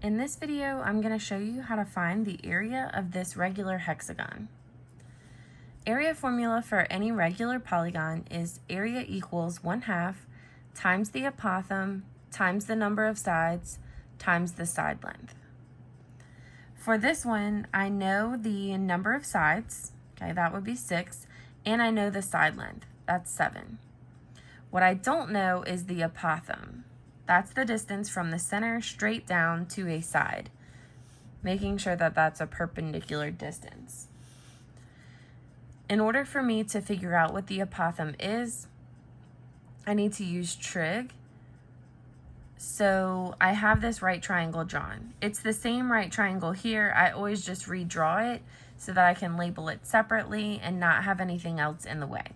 In this video, I'm going to show you how to find the area of this regular hexagon. Area formula for any regular polygon is area equals 1/2 times the apothem times the number of sides times the side length. For this one, I know the number of sides, okay, that would be 6, and I know the side length, that's 7. What I don't know is the apothem. That's the distance from the center straight down to a side, making sure that that's a perpendicular distance. In order for me to figure out what the apothem is, I need to use trig. So I have this right triangle drawn. It's the same right triangle here. I always just redraw it so that I can label it separately and not have anything else in the way.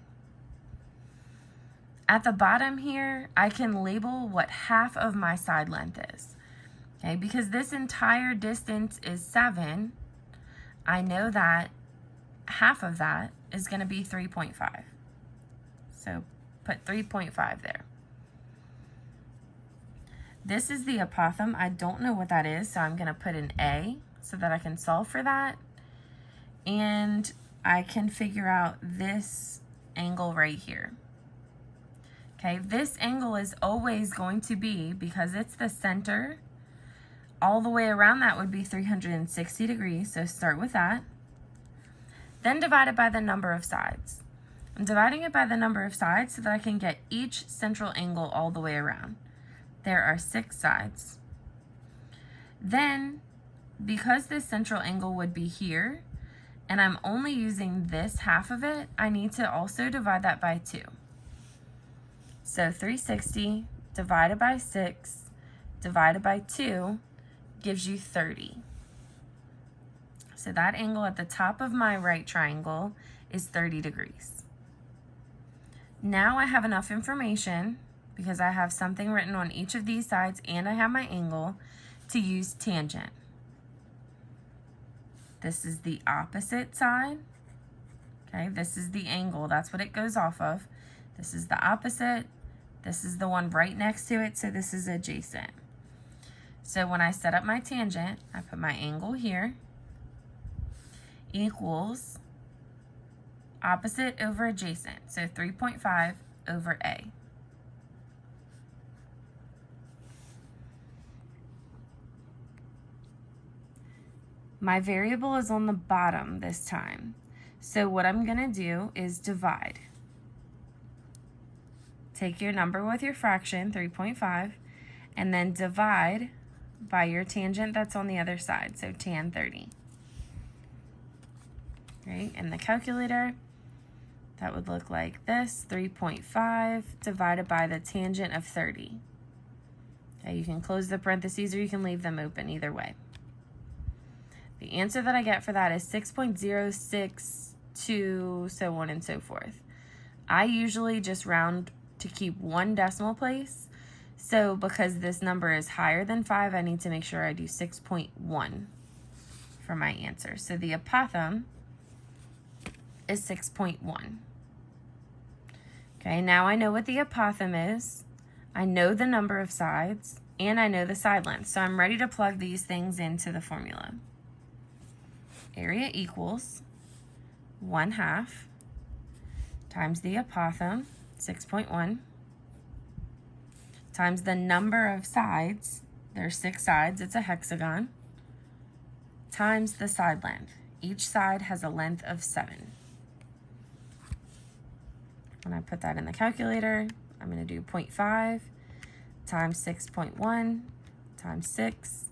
At the bottom here, I can label what half of my side length is. Okay, because this entire distance is 7, I know that half of that is going to be 3.5. So put 3.5 there. This is the apothem. I don't know what that is, so I'm going to put an A so that I can solve for that. And I can figure out this angle right here. Okay, this angle is always going to be, because it's the center, all the way around that would be 360 degrees, so start with that. Then divide it by the number of sides. I'm dividing it by the number of sides so that I can get each central angle all the way around. There are 6 sides. Then, because this central angle would be here, and I'm only using this half of it, I need to also divide that by 2. So 360 divided by 6 divided by 2 gives you 30. So that angle at the top of my right triangle is 30 degrees. Now I have enough information, because I have something written on each of these sides and I have my angle, to use tangent. This is the opposite side. Okay, this is the angle. That's what it goes off of. This is the opposite. This is the one right next to it, so this is adjacent. So when I set up my tangent, I put my angle here, equals opposite over adjacent, so 3.5 over A. My variable is on the bottom this time, so what I'm going to do is divide. Take your number with your fraction, 3.5, and then divide by your tangent that's on the other side, so tan 30. Right, in the calculator, that would look like this, 3.5 divided by the tangent of 30. Okay, you can close the parentheses or you can leave them open, either way. The answer that I get for that is 6.062, so on and so forth. I usually just round to keep one decimal place. So because this number is higher than 5, I need to make sure I do 6.1 for my answer. So the apothem is 6.1. Okay, now I know what the apothem is. I know the number of sides, and I know the side length. So I'm ready to plug these things into the formula. Area equals 1/2 times the apothem, 6.1, times the number of sides, there's 6 sides, it's a hexagon, times the side length. Each side has a length of 7. When I put that in the calculator, I'm going to do 0.5 times 6.1 times 6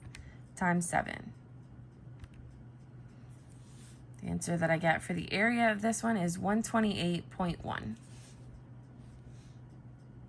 times 7. The answer that I get for the area of this one is 128.1.